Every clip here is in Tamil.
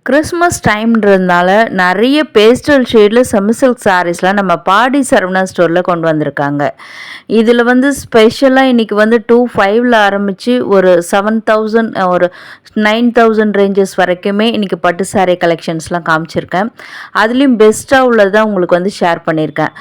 கிறிஸ்மஸ் டைம்ன்றதுனால நிறைய பேஸ்டல் ஷேடில் செமி சில்க் சாரீஸ்லாம் நம்ம பாடி சரவணா ஸ்டோரில் கொண்டு வந்திருக்காங்க. இதில் வந்து ஸ்பெஷலாக இன்றைக்கி வந்து 2,500 ஆரம்பித்து ஒரு 7,000 ஒரு 9,000 ரேஞ்சஸ் வரைக்குமே இன்றைக்கி பட்டு சாரீ கலெக்ஷன்ஸ்லாம் காமிச்சிருக்கேன். அதுலேயும் பெஸ்ட்டாக உள்ளது தான் உங்களுக்கு வந்து ஷேர் பண்ணியிருக்கேன்.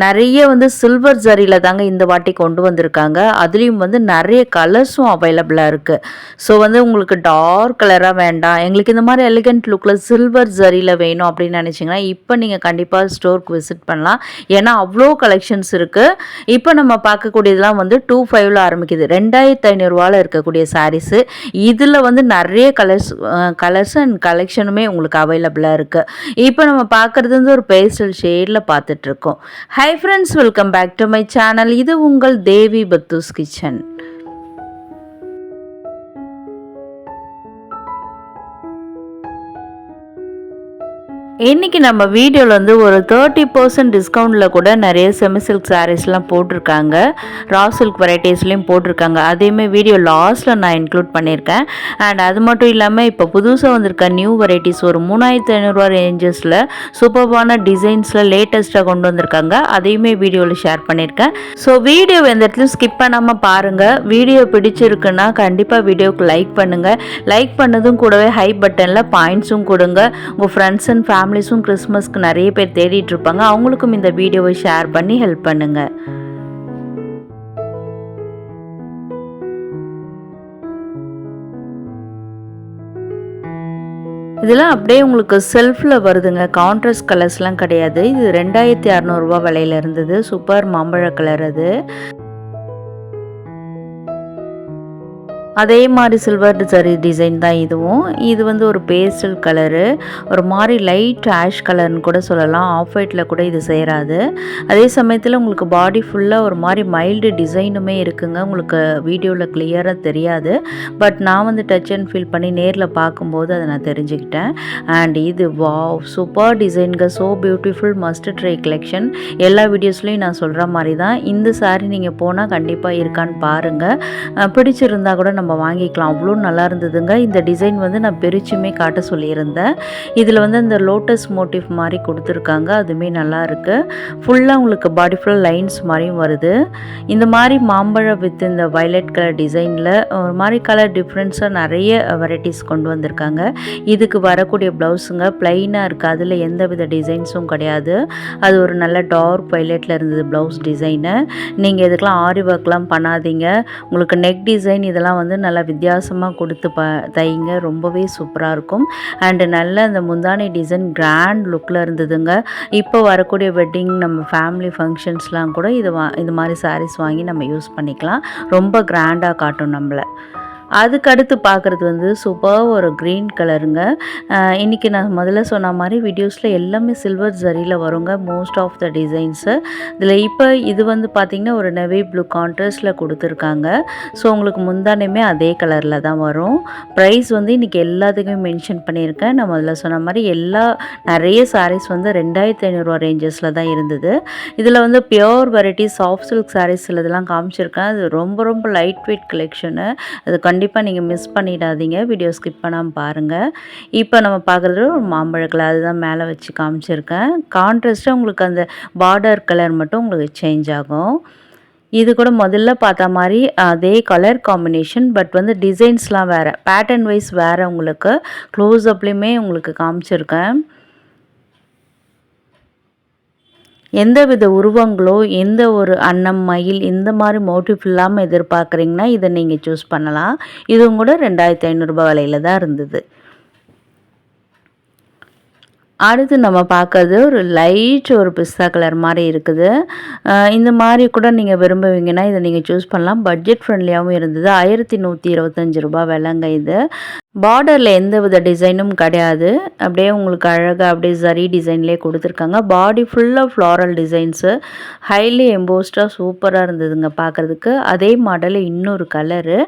நிறைய வந்து சில்வர் ஜரியில் தாங்க இந்த வாட்டி கொண்டு வந்திருக்காங்க. அதுலேயும் வந்து நிறைய கலர்ஸும் அவைலபிளாக இருக்குது. ஸோ வந்து உங்களுக்கு டார்க் கலராக வேண்டாம், எங்களுக்கு இந்த மாதிரி எலிகன்ட் லுக்கில் சில்வர் ஜரியில் வேணும் அப்படின்னு நினச்சிங்கன்னா இப்போ நீங்கள் கண்டிப்பாக ஸ்டோருக்கு விசிட் பண்ணலாம். ஏன்னா அவ்வளோ கலெக்ஷன்ஸ் இருக்குது. இப்போ நம்ம பார்க்கக்கூடியதெல்லாம் வந்து 2,500 ஆரம்பிக்குது. 2,500 இருக்கக்கூடிய சாரீஸு. இதில் வந்து நிறைய கலர்ஸ் அண்ட் கலெக்ஷனுமே உங்களுக்கு அவைலபிளாக இருக்குது. இப்போ நம்ம பார்க்குறது வந்து ஒரு பேஸ்டல் ஷேடில் பார்த்துட்ருக்கோம். Hi friends, welcome back to my channel. இது உங்கள் தேவி பத்தூஸ் கிச்சன். இன்றைக்கி நம்ம வீடியோவில் வந்து ஒரு 30% டிஸ்கவுண்ட்டில் கூட நிறைய செமி சில்க் சாரீஸ்லாம் போட்டிருக்காங்க. ரா சில்க் வெரைட்டிஸ்லேயும் போட்டிருக்காங்க. அதையுமே வீடியோ லாஸ்ட்டில் நான் இன்க்ளூட் பண்ணியிருக்கேன். அண்ட் அது மட்டும் இல்லாமல் இப்போ புதுசாக வந்திருக்க நியூ வெரைட்டிஸ் ஒரு 3,500 ரேஞ்சஸில் சூப்பர்பான டிசைன்ஸில் லேட்டஸ்ட்டாக கொண்டு வந்திருக்காங்க. அதையுமே வீடியோவில் ஷேர் பண்ணியிருக்கேன். ஸோ வீடியோ எந்த இடத்துலையும் ஸ்கிப் பண்ணாமல் பாருங்கள். வீடியோ பிடிச்சிருக்குன்னா கண்டிப்பாக வீடியோவுக்கு லைக் பண்ணுங்கள். லைக் பண்ணதும் கூடவே ஹை பட்டனில் பாயிண்ட்ஸும் கொடுங்க. உங்கள் ஃப்ரெண்ட்ஸ் அண்ட் ஃபேமிலிஸும் கிறிஸ்மஸ்க்கு நிறைய பேர் தேடிட்டு இருப்பாங்க. அவங்களுக்கும் இந்த வீடியோவை ஷேர் பண்ணி ஹெல்ப் பண்ணுங்க. இதெல்லாம் அப்படியே உங்களுக்கு செல்ஃபில் வருதுங்க. கான்ட்ராஸ்ட் கலர்ஸ்லாம் கிடையாது. இது 2,600 விலையில இருந்தது. சூப்பர் மாம்பழ கலர். அது அதே மாதிரி சில்வர் சரி டிசைன் தான் இதுவும். இது வந்து ஒரு பேஸ்டல் கலரு, ஒரு மாதிரி லைட் ஆஷ் கலர்னு கூட சொல்லலாம். ஆஃப் ஒயிட்டில் கூட இது சேராது. அதே சமயத்தில் உங்களுக்கு பாடி ஃபுல்லாக ஒரு மாதிரி மைல்டு டிசைனுமே இருக்குங்க. உங்களுக்கு வீடியோவில் கிளியராக தெரியாது. பட் நான் வந்து டச் அண்ட் ஃபீல் பண்ணி நேரில் பார்க்கும்போது அதை நான் தெரிஞ்சுக்கிட்டேன். அண்ட் இது வாவ், சூப்பர் டிசைன்க, so beautiful, must try collection. எல்லா வீடியோஸ்லையும் நான் சொல்கிற மாதிரி தான். இந்த சாரீ நீங்கள் போனால் கண்டிப்பாக இருக்கான்னு பாருங்கள். பிடிச்சிருந்தா கூட நம்ம வாங்கிக்கலாம். அவ்வளோ நல்லா இருந்ததுங்க. இந்த டிசைன் வந்து நான் பிரிச்சுமே காட்ட சொல்லியிருந்தேன். இதில் வந்து இந்த லோட்டஸ் மோட்டிவ் மாதிரி கொடுத்துருக்காங்க. அதுவுமே நல்லா இருக்குது. ஃபுல்லாக உங்களுக்கு பாடி ஃபுல்லாக லைன்ஸ் மாதிரியும் வருது. இந்த மாதிரி மாம்பழம் வித் இந்த வயலட் கலர் டிசைனில் ஒரு மாதிரி கலர் டிஃப்ரென்ஸாக நிறைய வெரைட்டிஸ் கொண்டு வந்திருக்காங்க. இதுக்கு வரக்கூடிய ப்ளவுஸுங்க ப்ளைனாக இருக்குது. அதில் எந்த வித டிசைன்ஸும் கிடையாது. அது ஒரு நல்ல டார்க் வயலட்டில் இருந்தது ப்ளவுஸ் டிசைனு. நீங்கள் இதுக்கெலாம் ஆரி ஒர்க்லாம் பண்ணாதீங்க. உங்களுக்கு நெக் டிசைன் இதெல்லாம் வந்து நல்லா வித்தியாசமாக கொடுத்து தைங்க. ரொம்பவே சூப்பராக இருக்கும். அண்டு நல்ல அந்த முந்தானி டிசைன் கிராண்ட் லுக்கில் இருந்ததுங்க. இப்போ வரக்கூடிய வெட்டிங், நம்ம ஃபேமிலி ஃபங்க்ஷன்ஸ்லாம் கூட இது மாதிரி சாரீஸ் வாங்கி நம்ம யூஸ் பண்ணிக்கலாம். ரொம்ப கிராண்டாக காட்டும் நம்மளை. அதுக்கடுத்து பார்க்குறது வந்து சூப்பர் ஒரு க்ரீன் கலருங்க. இன்றைக்கி நான் முதல்ல சொன்ன மாதிரி வீடியோஸில் எல்லாமே சில்வர் ஜரியில் வருங்க மோஸ்ட் ஆஃப் த டிசைன்ஸு. இதில் இப்போ இது வந்து பார்த்திங்கன்னா ஒரு நெவி ப்ளூ கான்ட்ராஸ்டில் கொடுத்துருக்காங்க. ஸோ உங்களுக்கு முந்தானையுமே அதே கலரில் தான் வரும். ப்ரைஸ் வந்து இன்றைக்கி எல்லாத்துக்குமே மென்ஷன் பண்ணியிருக்கேன். நான் முதல்ல சொன்ன மாதிரி நிறைய சாரீஸ் வந்து 2,500 ரேஞ்சஸில் தான் இருந்தது. இதில் வந்து pure variety soft silk sarees இதெல்லாம் காமிச்சிருக்கேன். அது ரொம்ப ரொம்ப லைட் வெயிட் கலெக்ஷனு. அது கண்டிப்பாக நீங்கள் மிஸ் பண்ணிடாதீங்க. வீடியோ ஸ்கிப் பண்ணாமல் பாருங்கள். இப்போ நம்ம பார்க்குறது ஒரு மாம்பழ கலர், அதுதான் மேலே வச்சு காமிச்சிருக்கேன். கான்ட்ராஸ்ட்டாக உங்களுக்கு அந்த பார்டர் கலர் மட்டும் உங்களுக்கு சேஞ்ச் ஆகும். இது கூட முதல்ல பார்த்த மாதிரி அதே கலர் காம்பினேஷன், பட் வந்து டிசைன்ஸ்லாம் வேறு, பேட்டர்ன் வைஸ் வேறு. உங்களுக்கு க்ளோஸ்அப்லேயுமே உங்களுக்கு காமிச்சிருக்கேன். எந்த வித உருவங்களோ, எந்த ஒரு அன்னம், மயில் இந்த மாதிரி மோட்டிவ் இல்லாமல் எதிர்பார்க்குறீங்கன்னா இதை நீங்கள் சூஸ் பண்ணலாம். இதுவும் கூட 2,500 விலையில் தான் இருந்தது. அடுத்து நம்ம பார்க்கறது ஒரு லைட் ஒரு பிஸ்தா கலர் மாதிரி இருக்குது. இந்த மாதிரி கூட நீங்கள் விரும்புவீங்கன்னா இதை நீங்கள் சூஸ் பண்ணலாம். பட்ஜெட் ஃப்ரெண்ட்லியாகவும் இருந்தது. 1,125 விலைங்க இது. பார்டரில் எந்த வித டிசைனும் கிடையாது. அப்படியே உங்களுக்கு அழகாக அப்படியே ஜரி டிசைன்லேயே கொடுத்துருக்காங்க. பாடி ஃபுல்லாக ஃப்ளாரல் டிசைன்ஸு, ஹைலி எம்போஸ்டாக சூப்பராக இருந்ததுங்க பார்க்குறதுக்கு. அதே மாடலில் இன்னொரு கலரு,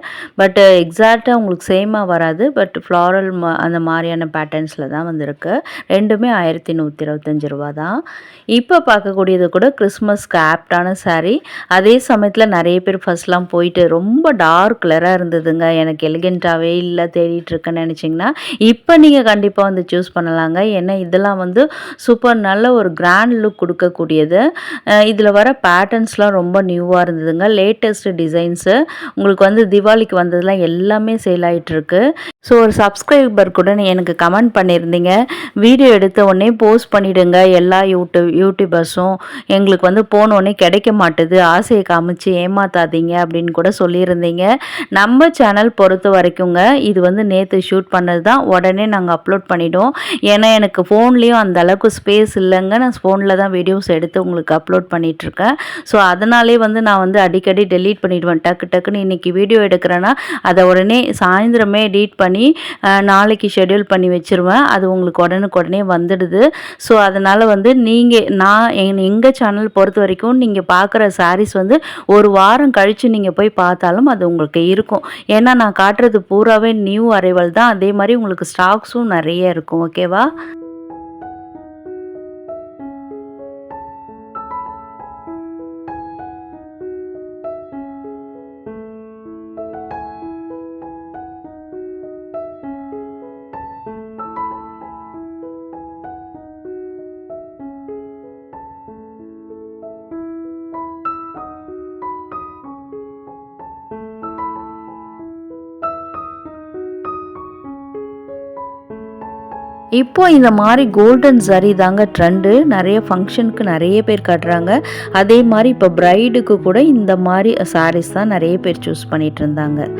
பட் எக்ஸாக்டாக உங்களுக்கு சேமாக வராது. பட் ஃப்ளாரல் அந்த மாதிரியான பேட்டர்ன்ஸில் தான் வந்திருக்கு. ரெண்டுமே 1,125 தான். இப்போ பார்க்கக்கூடியது கூட கிறிஸ்மஸ்க்கு ஆப்டான சாரீ. அதே சமயத்தில் நிறைய பேர் ஃபர்ஸ்ட்லாம் போயிட்டு ரொம்ப டார்க் கலராக இருந்ததுங்க, எனக்கு எலிகெண்ட்டாகவே இல்லை, தேடிட்டு பண்ணிகிட்ருக்கேன்னு நினச்சிங்கன்னா இப்போ நீங்கள் கண்டிப்பாக வந்து சூஸ் பண்ணலாங்க. ஏன்னா இதெல்லாம் வந்து சூப்பர் நல்ல ஒரு கிராண்ட் லுக் கொடுக்கக்கூடியது. இதில் வர பேட்டர்ன்ஸ்லாம் ரொம்ப நியூவாக இருந்ததுங்க. லேட்டஸ்ட் டிசைன்ஸு உங்களுக்கு வந்து தீபாவளிக்கு வந்ததுலாம் எல்லாமே சேல் ஆகிட்டுருக்கு. ஸோ ஒரு சப்ஸ்கிரைபர் கூட எனக்கு கமெண்ட் பண்ணியிருந்தீங்க, வீடியோ எடுத்த உடனே போஸ்ட் பண்ணிவிடுங்க எல்லா யூடியூபர்ஸும், எங்களுக்கு வந்து போனோடனே கிடைக்க மாட்டுது, ஆசையை காமிச்சு ஏமாத்தாதீங்க அப்படின்னு கூட சொல்லியிருந்தீங்க. நம்ம சேனல் பொறுத்த வரைக்குங்க இது வந்து நேற்று ஷூட் பண்ணது தான், உடனே நாங்கள் அப்லோட் பண்ணிவிடுவோம். ஏன்னா எனக்கு ஃபோன்லேயும் அந்த அளவுக்கு ஸ்பேஸ் இல்லைங்க, நான் ஃபோனில் தான் வீடியோஸ் எடுத்து உங்களுக்கு அப்லோட் பண்ணிகிட்ருக்கேன். ஸோ அதனாலே வந்து நான் வந்து அடிக்கடி டெலீட் பண்ணிவிடுவேன். டக்குன்னு இன்றைக்கி வீடியோ எடுக்கிறேன்னா அதை உடனே சாயந்தரமே எடிட் பண்ணி நாளைக்கு ஷெட்யூல் பண்ணி வச்சுருவேன். அது உங்களுக்கு உடனுக்குடனே வந்துடுது. ஸோ அதனால் வந்து எங்கள் சேனல் பொறுத்த வரைக்கும் நீங்கள் பார்க்குற சாரீஸ் வந்து ஒரு வாரம் கழித்து நீங்கள் போய் பார்த்தாலும் அது உங்களுக்கு இருக்கும். ஏன்னா நான் காட்டுறது பூராவே நியூ அரைவல் தான். அதே மாதிரி உங்களுக்கு ஸ்டாக்ஸும் நிறைய இருக்கும். ஓகேவா? இப்போ இந்த மாதிரி கோல்டன் சரி தாங்க ட்ரெண்டு. நிறைய ஃபங்க்ஷனுக்கு நிறைய பேர் காட்டுறாங்க. அதே மாதிரி இப்போ பிரைடுக்கு கூட இந்த மாதிரி சாரீஸ் தான் நிறைய பேர் சூஸ் பண்ணிட்டு இருந்தாங்க.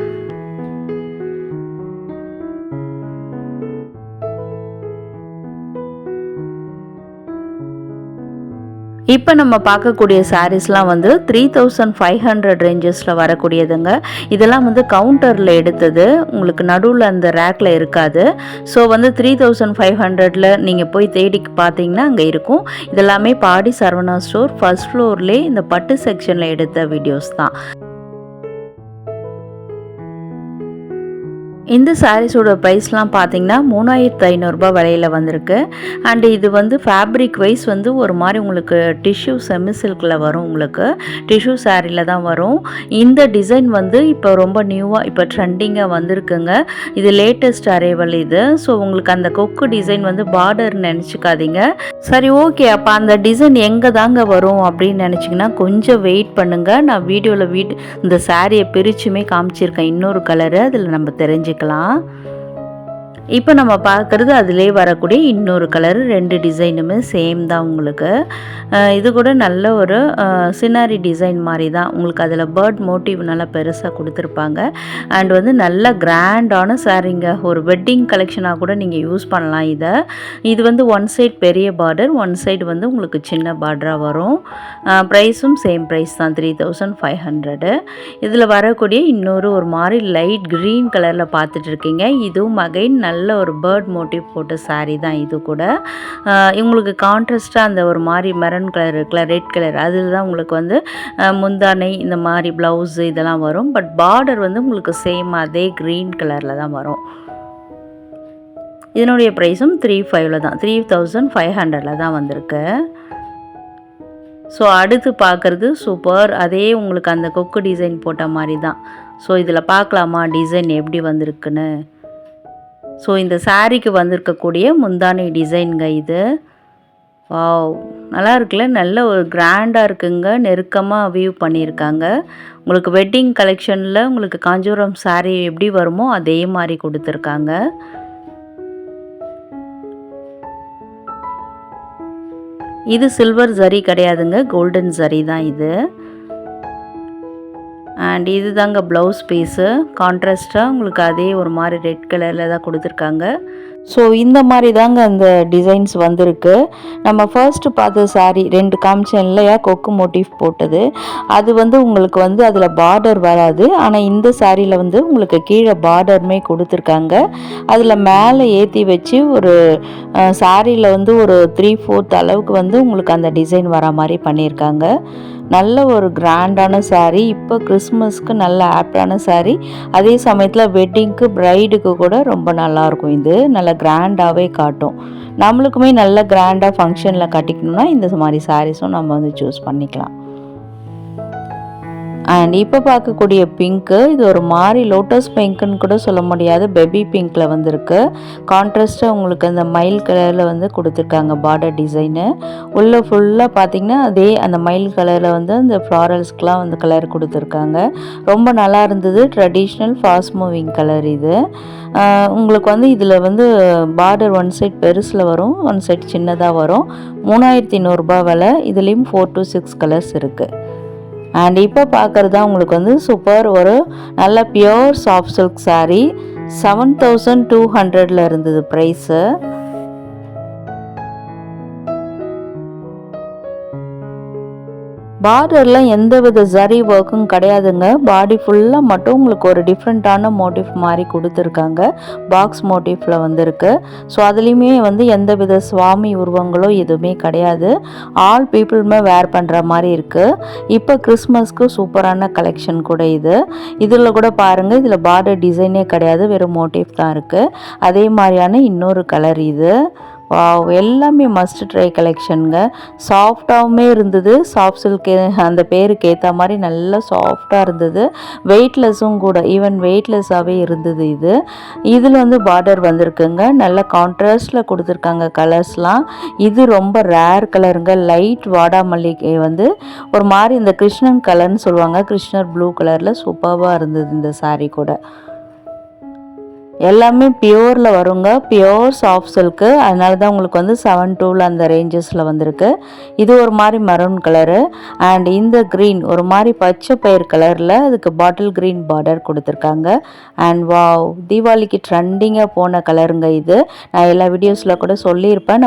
இப்போ நம்ம பார்க்கக்கூடிய சாரீஸ்லாம் வந்து 3500 ரேஞ்சஸில் வரக்கூடியதுங்க. இதெல்லாம் வந்து கவுண்டரில் எடுத்தது, உங்களுக்கு நடுவில் அந்த ரேக்கில் இருக்காது. ஸோ வந்து 3500ல் நீங்கள் போய் தேடி பார்த்தீங்கன்னா அங்கே இருக்கும். இதெல்லாமே பாடி சரவணா ஸ்டோர் ஃபர்ஸ்ட் ஃப்ளோர்லேயே இந்த பட்டு செக்ஷனில் எடுத்த வீடியோஸ் தான். இந்த சாரீஸோட ப்ரைஸ்லாம் பார்த்தீங்கன்னா 3500 விலையில் வந்திருக்கு. அண்டு இது வந்து ஃபேப்ரிக் வைஸ் வந்து ஒரு மாதிரி உங்களுக்கு டிஷ்யூ செமி சில்கில் வரும். உங்களுக்கு டிஷ்யூ சாரியில் தான் வரும். இந்த டிசைன் வந்து இப்போ ரொம்ப நியூவாக இப்போ ட்ரெண்டிங்காக வந்திருக்குங்க. இது லேட்டஸ்ட் அரைவல் இது. ஸோ உங்களுக்கு அந்த கொக்கு டிசைன் வந்து பார்டர் நினச்சிக்காதீங்க. சரி, ஓகே, அப்போ அந்த டிசைன் எங்கே தாங்க வரும் அப்படின்னு நினச்சிங்கன்னா கொஞ்சம் வெயிட் பண்ணுங்கள். நான் வீடியோவில் இந்த சாரியை பிரிச்சுமே காமிச்சிருக்கேன். இன்னொரு கலரு அதில் நம்ம தெரிஞ்சுக்கலாம். இப்போ நம்ம பார்க்குறது அதிலே வரக்கூடிய இன்னொரு கலர். 2 டிசைனுமே சேம் தான் உங்களுக்கு. இது கூட நல்ல ஒரு சினாரி டிசைன் மாதிரி தான் உங்களுக்கு. அதில் பேர்ட் மோட்டிவ் நல்லா பெருசாக கொடுத்துருப்பாங்க. அண்ட் வந்து நல்ல கிராண்டான சாரீங்க. ஒரு வெட்டிங் கலெக்ஷனாக கூட நீங்கள் யூஸ் பண்ணலாம் இதை. இது வந்து ஒன் சைட் பெரிய பார்டர், ஒன் சைடு வந்து உங்களுக்கு சின்ன பார்டராக வரும். ப்ரைஸும் சேம் ப்ரைஸ் தான், 3500. இதில் வரக்கூடிய இன்னொரு ஒரு மாதிரி லைட் க்ரீன் கலரில் பார்த்துட்டு இருக்கீங்க. இதுவும் அகைன் நல்ல ஒரு பேர்ட் மோட்டிவ் போட்ட சாரீ தான் இது கூட. உங்களுக்கு கான்ட்ராஸ்டாக அந்த ஒரு மாதிரி மெரன் கலர் இருக்குல்ல, ரெட் கலர், அதில் தான் உங்களுக்கு வந்து முந்தானை இந்த மாதிரி ப்ளவுஸு இதெல்லாம் வரும். பட் பார்டர் வந்து உங்களுக்கு சேம் அதே க்ரீன் கலரில் தான் வரும். இதனுடைய ப்ரைஸும் 3500 தான், 3500 தான் வந்திருக்கு. ஸோ அடுத்து பார்க்குறது சூப்பர், அதே உங்களுக்கு அந்த கொக்கு டிசைன் போட்ட மாதிரி தான். ஸோ இதில் பார்க்கலாமா டிசைன் எப்படி வந்திருக்குன்னு. ஸோ இந்த சாரீக்கு வந்திருக்கக்கூடிய முந்தானை டிசைனுங்க இது. வாவ், நல்லா இருக்குல்ல, நல்ல ஒரு கிராண்டாக இருக்குங்க. நெருக்கமாக வியூ பண்ணியிருக்காங்க. உங்களுக்கு வெட்டிங் கலெக்ஷனில் உங்களுக்கு காஞ்சிபுரம் சாரீ எப்படி வருமோ அதே மாதிரி கொடுத்துருக்காங்க. இது சில்வர் ஜரி கிடையாதுங்க, கோல்டன் ஜரி தான் இது. அண்ட் இது தாங்க ப்ளவுஸ் பீஸு. கான்ட்ராஸ்ட்டாக உங்களுக்கு அதே ஒரு மாதிரி ரெட் கலரில் தான் கொடுத்துருக்காங்க. ஸோ இந்த மாதிரி தாங்க அந்த டிசைன்ஸ் வந்திருக்கு. நம்ம ஃபர்ஸ்ட்டு பார்த்த சாரீ 2 காமிச்சேன் இல்லையா, கொக்கு மோட்டிவ் போட்டது, அது வந்து உங்களுக்கு வந்து அதில் பார்டர் வராது. ஆனால் இந்த சாரியில் வந்து உங்களுக்கு கீழே பார்டருமே கொடுத்துருக்காங்க. அதில் மேலே ஏற்றி வச்சு ஒரு சாரியில் வந்து ஒரு 3/4 அளவுக்கு வந்து உங்களுக்கு அந்த டிசைன் வர மாதிரி பண்ணியிருக்காங்க. நல்ல ஒரு கிராண்டான சாரீ. இப்போ கிறிஸ்மஸ்க்கு நல்ல ஆப்டான சாரீ. அதே சமயத்தில் வெட்டிங்க்கு ப்ரைடுக்கு கூட ரொம்ப நல்லாயிருக்கும். இது நல்ல கிராண்டாகவே காட்டும். நம்மளுக்குமே நல்ல கிராண்டாக ஃபங்க்ஷனில் கட்டிக்கணும்னா இந்த மாதிரி சாரீஸும் நம்ம வந்து சூஸ் பண்ணிக்கலாம். அண்ட் இப்போ பார்க்கக்கூடிய பிங்க்கு இது ஒரு மாதிரி லோட்டஸ் பிங்க்குன்னு கூட சொல்ல முடியாது, பேபி பிங்க்கில் வந்திருக்கு. கான்ட்ராஸ்ட்டாக உங்களுக்கு அந்த மயில் கலரில் வந்து கொடுத்துருக்காங்க பார்டர் டிசைனு. உள்ளே ஃபுல்லாக பார்த்திங்கன்னா அதே அந்த மயில் கலரில் வந்து அந்த ஃப்ளாரல்ஸ்க்கெலாம் வந்து கலர் கொடுத்துருக்காங்க. ரொம்ப நல்லா இருந்தது. ட்ரெடிஷ்னல் ஃபாஸ்ட் மூவிங் கலர் இது. உங்களுக்கு வந்து இதில் வந்து பார்டர் ஒன் சைட் பெருசில் வரும், ஒன் சைட் சின்னதாக வரும். 3100 விலை. இதுலேயும் 4 to 6 கலர்ஸ் இருக்குது. அண்ட் இப்போ பார்க்குறது தான் உங்களுக்கு வந்து சூப்பர் ஒரு நல்ல பியோர் சாஃப்ட் சில்க் சாரீ. 7200 இருந்தது ப்ரைஸு. பார்டரில் எந்த வித ஜரி ஒர்க்கும் கிடையாதுங்க. பாடி ஃபுல்லாக மட்டும் உங்களுக்கு ஒரு டிஃப்ரெண்ட்டான மோட்டிவ் மாதிரி கொடுத்துருக்காங்க. பாக்ஸ் மோட்டிஃபில் வந்துருக்கு. ஸோ அதுலேயுமே வந்து எந்த வித சுவாமி உருவங்களோ எதுவுமே கிடையாது. ஆல் பீப்புளுமே வேர் பண்ணுற மாதிரி இருக்குது. இப்போ கிறிஸ்மஸ்க்கு சூப்பரான கலெக்ஷன் கூட இது. இதில் கூட பாருங்கள், இதில் பார்டர் டிசைனே கிடையாது, வெறும் மோட்டிவ் தான் இருக்குது. அதே மாதிரியான இன்னொரு கலர் இது. எல்லாமே மஸ்ட் ட்ரை கலெக்ஷனுங்க. சாஃப்டாகவுமே இருந்தது. சாஃப்ட் சில்க் அந்த பேருக்கு ஏற்ற மாதிரி நல்லா சாஃப்டாக இருந்தது. வெயிட்லெஸ்ஸும் கூட, ஈவன் வெயிட்லெஸ்ஸாகவே இருந்தது இது. இதில் வந்து பார்டர் வந்திருக்குங்க. நல்ல கான்ட்ராஸ்டில் கொடுத்துருக்காங்க கலர்ஸ்லாம். இது ரொம்ப ரேர் கலருங்க. லைட் வாடாமல்லிகை வந்து ஒரு மாதிரி இந்த கிருஷ்ணன் கலர்னு சொல்லுவாங்க, கிருஷ்ணர் ப்ளூ கலரில் சூப்பராக இருந்தது இந்த சாரீ கூட. எல்லாமே பியோரில் வருங்க, பியோர் சாஃப்ட் சில்க்கு. அதனால தான் உங்களுக்கு வந்து 7.2 அந்த ரேஞ்சஸில் வந்திருக்கு. இது ஒரு மாதிரி மரூன் கலரு. அண்ட் இந்த க்ரீன் ஒரு மாதிரி பச்சை பயிர் கலரில் அதுக்கு பாட்டில் க்ரீன் பார்டர் கொடுத்துருக்காங்க. அண்ட் வாவ், தீபாவளிக்கு ட்ரெண்டிங்காக போன கலருங்க இது. நான் எல்லா வீடியோஸில் கூட சொல்லியிருப்பேன்.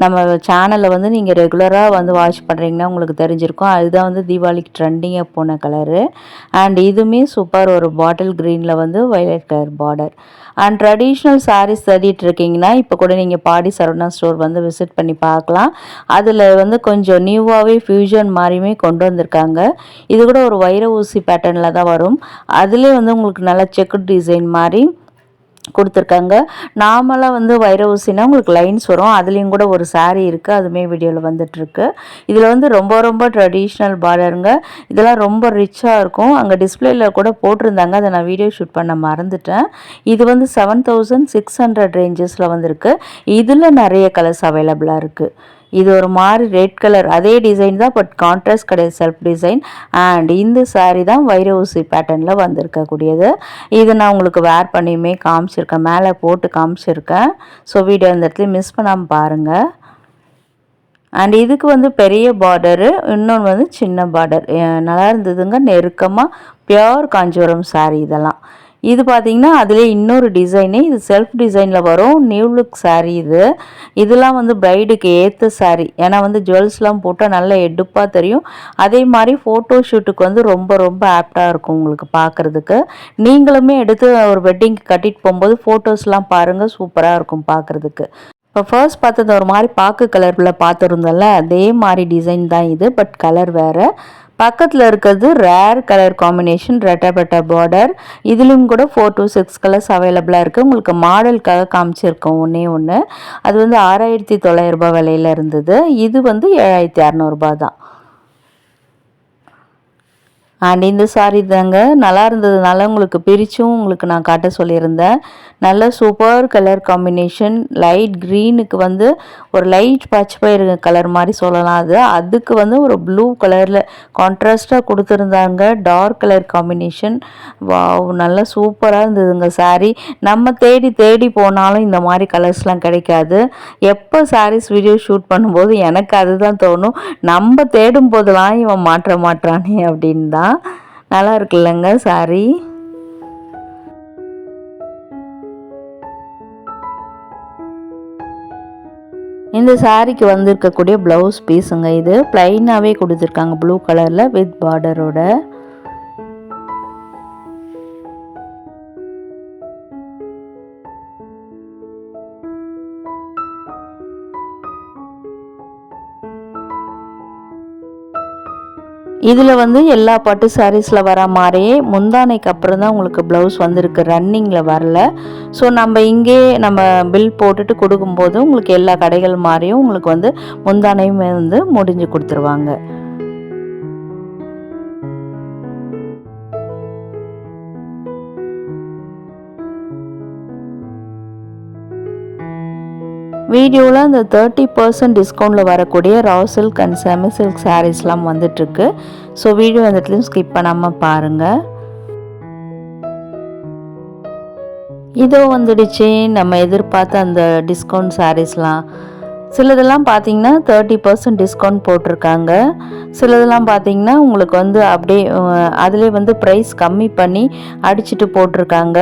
நம்ம சேனலில் வந்து நீங்கள் ரெகுலராக வந்து வாட்ச் பண்ணுறீங்கன்னா உங்களுக்கு தெரிஞ்சிருக்கும். அதுதான் வந்து தீபாவளிக்கு ட்ரெண்டிங்காக போன கலரு. அண்ட் இதுவுமே சூப்பர் ஒரு பாட்டில் க்ரீனில் வந்து violet colour border. And traditional sarees தேடிட்டு இருக்கீங்கன்னா இப்போ கூட நீங்கள் பாடி சரவணா ஸ்டோர் வந்து விசிட் பண்ணி பார்க்கலாம். அதில் வந்து கொஞ்சம் நியூவாகவே ஃபியூஷன் மாதிரியுமே கொண்டு வந்திருக்காங்க. இது கூட ஒரு வைர ஊசி பேட்டர்னில் தான் வரும். அதுலேயே வந்து உங்களுக்கு நல்லா செக்கு டிசைன் மாதிரி கொடுத்துருக்காங்க. நார்மலாக வந்து வைர ஊசினா உங்களுக்கு லைன்ஸ் வரும். அதுலேயும் கூட ஒரு சாரீ இருக்குது, அதுவுமே வீடியோவில் வந்துட்டுருக்கு. இதில் வந்து ரொம்ப ரொம்ப ட்ரெடிஷ்னல் பார்டருங்க. இதெல்லாம் ரொம்ப ரிச்சாக இருக்கும். அங்கே டிஸ்பிளேயில் கூட போட்டிருந்தாங்க, அதை நான் வீடியோ ஷூட் பண்ண மறந்துட்டேன். இது வந்து 7600 ரேஞ்சஸில் வந்துருக்கு. இதில் நிறைய கலர்ஸ் அவைலபிளாக இருக்குது. இது ஒரு மாதிரி ரெட் கலர், அதே டிசைன் தான், பட் கான்ட்ராஸ்ட் கிடையாது, செல்ஃப் டிசைன். அண்ட் இந்த சாரீ தான் வைர ஊசி பேட்டர்னில் வந்திருக்கக்கூடியது. இது நான் உங்களுக்கு வேர் பண்ணியுமே காமிச்சிருக்கேன், மேலே போட்டு காமிச்சிருக்கேன். ஸோ வீடியோ இந்த இடத்துல மிஸ் பண்ணாமல் பாருங்கள். அண்ட் இதுக்கு வந்து பெரிய பார்டரு, இன்னொன்று வந்து சின்ன பார்டர். நல்லா இருந்ததுங்க. நெருக்கமாக பியோர் காஞ்சிபுரம் சாரீ இதெல்லாம். இது பார்த்திங்கன்னா அதிலே இன்னொரு டிசைனு, இது செல்ஃப் டிசைனில் வரும். நியூ லுக் சாரீ இது. இதெல்லாம் வந்து ப்ரைடுக்கு ஏற்ற சாரீ. ஏன்னா வந்து ஜுவல்ஸ்லாம் போட்டால் நல்லா எடுப்பாக தெரியும். அதே மாதிரி ஃபோட்டோ ஷூட்டுக்கு வந்து ரொம்ப ரொம்ப ஆப்டாக இருக்கும் உங்களுக்கு பார்க்குறதுக்கு. நீங்களுமே எடுத்து ஒரு வெட்டிங்க்கு கட்டிட்டு போகும்போது ஃபோட்டோஸ்லாம் பாருங்கள், சூப்பராக இருக்கும் பார்க்குறதுக்கு. இப்போ ஃபர்ஸ்ட் பார்த்தது ஒரு மாதிரி பாக்கு கலரில் பார்த்துருந்தோம்ல, அதே மாதிரி டிசைன் தான் இது, பட் கலர் வேறு. பக்கத்தில் இருக்கிறது ரேர் கலர் காம்பினேஷன், ரெட்டை பார்டர். இதுலேயும் கூட 4 to 6 கலர்ஸ் அவைலபிளாக இருக்குது. உங்களுக்கு மாடலுக்காக காமிச்சிருக்கோம் ஒன்றே ஒன்று. அது வந்து 6900 விலையில் இருந்தது. இது வந்து 7600 தான். அண்ட் இந்த சாரீ தாங்க நல்லா இருந்ததுனால உங்களுக்கு பிரித்தும் உங்களுக்கு நான் காட்ட சொல்லியிருந்தேன். நல்ல சூப்பர் கலர் காம்பினேஷன். லைட் க்ரீனுக்கு வந்து ஒரு லைட் பச்சை பயிர் கலர் மாதிரி சொல்லலாம். அதுக்கு வந்து ஒரு ப்ளூ கலரில் கான்ட்ராஸ்டாக கொடுத்துருந்தாங்க. Dark colour combination. வாவ், நல்லா சூப்பராக இருந்ததுங்க சாரீ. நம்ம தேடி தேடி போனாலும் இந்த மாதிரி கலர்ஸ்லாம் கிடைக்காது. எப்போ சாரீஸ் வீடியோ ஷூட் பண்ணும்போது எனக்கு அதுதான் தோணும், நம்ம தேடும் போதெல்லாம் இவன் மாட்டானே அப்படின்னு தான். நல்லா இருக்குல்லங்க சாரீ. இந்த சாரீக்கு வந்திருக்கக்கூடிய ப்ளவுஸ் பீஸுங்க. இது பிளைனாகவே கொடுத்துருக்காங்க ப்ளூ கலரில் வித் பார்டரோட. இதில் வந்து எல்லா பட்டு சாரீஸில் வர மாதிரியே முந்தானைக்கு அப்புறம் தான் உங்களுக்கு ப்ளவுஸ் வந்திருக்கு, ரன்னிங்கில் வரல. ஸோ நம்ம இங்கே நம்ம பில் போட்டுட்டு கொடுக்கும்போது உங்களுக்கு எல்லா கடைகள் மாதிரியும் உங்களுக்கு வந்து முந்தானையுமே வந்து முடிஞ்சு கொடுத்துருவாங்க. வீடியோவில் அந்த 30% டிஸ்கவுண்டில் வரக்கூடிய raw silk and semi silk சாரீஸ்லாம் வந்துட்டுருக்கு. ஸோ வீடியோ வந்துட்டுலையும் ஸ்கிப் பண்ணாமல் பாருங்கள். இதோ வந்துடுச்சு நம்ம எதிர்பார்த்த அந்த டிஸ்கவுண்ட் சாரீஸ்லாம். சிலதெல்லாம் பார்த்தீங்கன்னா 30% டிஸ்கவுண்ட் போட்டிருக்காங்க. சிலதெல்லாம் பார்த்தீங்கன்னா உங்களுக்கு வந்து அப்படியே அதிலே வந்து ப்ரைஸ் கம்மி பண்ணி அடிச்சுட்டு போட்டிருக்காங்க.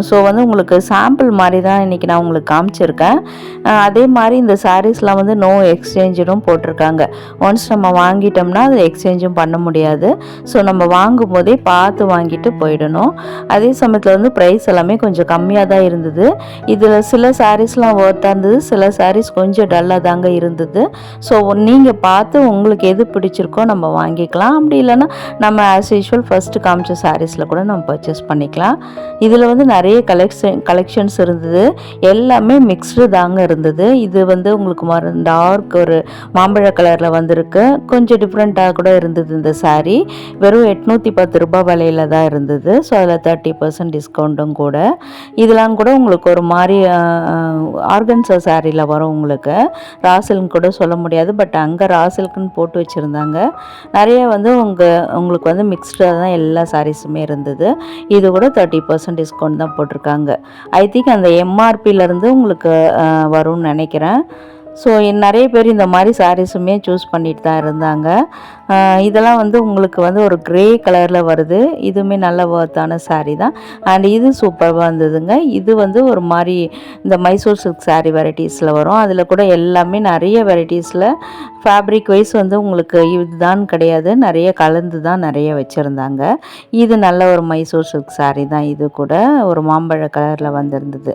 ஸோ வந்து உங்களுக்கு சாம்பிள் மாதிரி தான் இன்றைக்கி நான் உங்களுக்கு காமிச்சிருக்கேன். அதே மாதிரி இந்த சாரீஸ்லாம் வந்து நோ எக்ஸ்சேஞ்சும் போட்டிருக்காங்க. ஒன்ஸ் நம்ம வாங்கிட்டோம்னா அது எக்ஸ்சேஞ்சும் பண்ண முடியாது. ஸோ நம்ம வாங்கும் போதே பார்த்து வாங்கிட்டு போயிடணும். அதே சமயத்தில் வந்து ப்ரைஸ் எல்லாமே கொஞ்சம் கம்மியாக தான் இருந்தது. இதில் சில சாரீஸ்லாம் ஒர்த்தாக இருந்தது, சில சாரீஸ் கொஞ்சம் டல்லாக தாங்க இருந்தது. ஸோ நீங்கள் பார்த்து உங்களுக்கு எது பிடிச்சிருக்கோ நம்ம வாங்கிக்கலாம். அப்படி இல்லைன்னா நம்ம ஆஸ் யூஷுவல் ஃபஸ்ட்டு காமிச்ச சாரீஸில் கூட நம்ம பர்ச்சேஸ் பண்ணிக்கலாம். இதில் வந்து நிறைய கலெக்ஷன்ஸ் இருந்தது. எல்லாமே மிக்ஸ்டு தாங்க இருந்தது. இது வந்து உங்களுக்கு டார்க் ஒரு மாம்பழ கலரில் வந்திருக்கு. கொஞ்சம் டிஃப்ரெண்ட்டாக கூட இருந்தது. இந்த சாரீ வெறும் 810 ரூபாய் விலையில் தான் இருந்தது. ஸோ அதில் 30% டிஸ்கவுண்ட்டும் கூட. இதெல்லாம் கூட உங்களுக்கு ஒரு மாதிரி ஆர்கன்சா சாரியில் வரும். உங்களுக்கு ராசில்னு கூட சொல்ல முடியாது, பட் அங்கே ராசில்க்குன்னு போட்டு வச்சுருந்தாங்க. நிறைய வந்து உங்களுக்கு வந்து மிக்ஸ்டாக தான் எல்லா சாரீஸுமே இருந்தது. இது கூட 30% டிஸ்கவுண்ட் தான் போட்டிருக்காங்க. ஐ திங்க் அந்த எம்ஆர்பியிலேருந்து உங்களுக்கு வரும்னு நினைக்கிறேன். ஸோ நிறைய பேர் இந்த மாதிரி சாரீஸுமே சூஸ் பண்ணிட்டு தான் இருந்தாங்க. இதெல்லாம் வந்து உங்களுக்கு வந்து ஒரு க்ரே கலரில் வருது. இதுவுமே நல்ல ஒர்த்தான சாரீ தான். அண்ட் இது சூப்பராக இருந்ததுங்க. இது வந்து ஒரு மாதிரி இந்த மைசூர் சில்க் சாரீ வெரைட்டிஸில் வரும். அதில் கூட எல்லாமே நிறைய வெரைட்டிஸில் ஃபேப்ரிக் வைஸ் வந்து உங்களுக்கு இதுதான் கிடையாது, நிறைய கலந்து தான் நிறைய வச்சுருந்தாங்க. இது நல்ல ஒரு மைசூர் சில்க் சாரீ தான். இது கூட ஒரு மாம்பழ கலரில் வந்திருந்தது.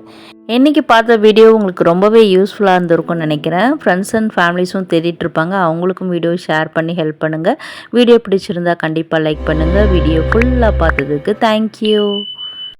இன்றைக்கி பார்த்த வீடியோ உங்களுக்கு ரொம்பவே யூஸ்ஃபுல்லாக இருந்திருக்கும்னு நினைக்கிறேன். ஃப்ரெண்ட்ஸ் அண்ட் ஃபேமிலிஸும் தேடிட்டு இருப்பாங்க. அவங்களுக்கும் வீடியோ ஷேர் பண்ணி ஹெல்ப் பண்ணுங்கள். வீடியோ பிடிச்சிருந்தா கண்டிப்பாக லைக் பண்ணுங்கள். வீடியோ ஃபுல்லாக பார்த்ததுக்கு தேங்க்யூ.